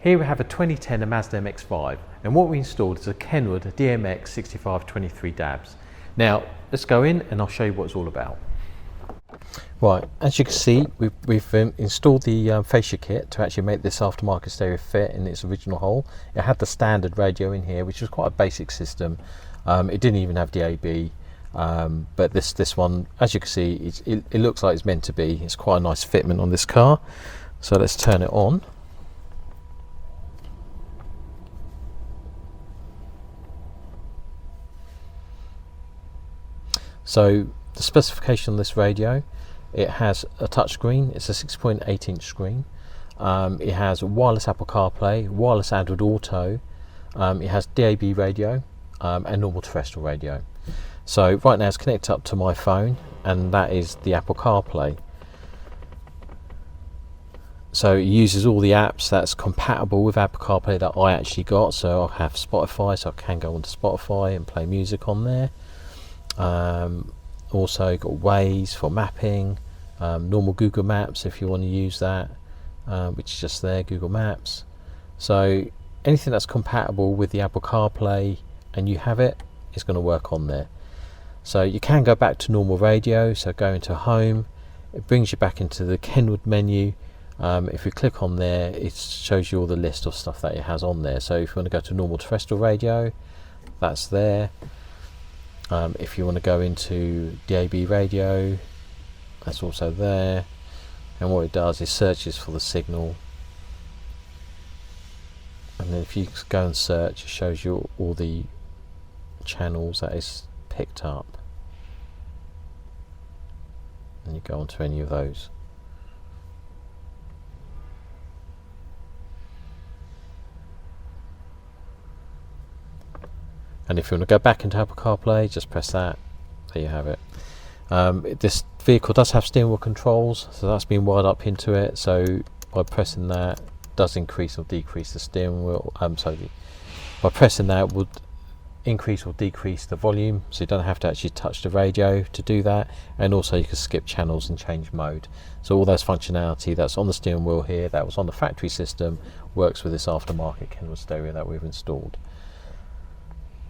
Here we have a 2010 Mazda MX5, and what we installed is a Kenwood DMX6523DABS. Now let's go in and I'll show you what it's all about. Right, as you can see, we've installed the fascia kit to actually make this aftermarket stereo fit in its original hole. It had the standard radio in here, which was quite a basic system. It didn't even have DAB, but this one, as you can see, it looks like it's meant to be. It's quite a nice fitment on this car. So let's turn it on. So the specification on this radio, it has a touchscreen. It's a 6.8 inch screen. It has wireless Apple CarPlay, wireless Android Auto. It has DAB radio and normal terrestrial radio. So right now it's connected up to my phone, and that is the Apple CarPlay. So it uses all the apps that's compatible with Apple CarPlay that I actually got. So I'll have Spotify, so I can go onto Spotify and play music on there. Also got Waze for mapping, normal Google Maps if you want to use that, which is just there, Google Maps. So anything that's compatible with the Apple CarPlay and you have it, is going to work on there. So you can go back to normal radio, so go into home, it brings you back into the Kenwood menu. If you click on there, it shows you all the list of stuff that it has on there. So if you want to go to normal terrestrial radio, that's there. If you want to go into DAB radio, that's also there, and what it does is searches for the signal, and then if you go and search, it shows you all the channels that is picked up, and you go onto any of those. And if you want to go back into Apple CarPlay, just press that. There you have it. This vehicle does have steering wheel controls, so that's been wired up into it. So by pressing that, it does increase or decrease the steering wheel. By pressing that, it would increase or decrease the volume, so you don't have to actually touch the radio to do that. And also you can skip channels and change mode. So all those functionality that's on the steering wheel here, that was on the factory system, works with this aftermarket Kenwood stereo that we've installed.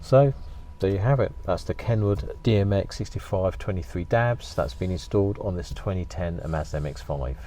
So there you have it. That's the Kenwood DMX6523DABS that's been installed on this 2010 Mazda MX5.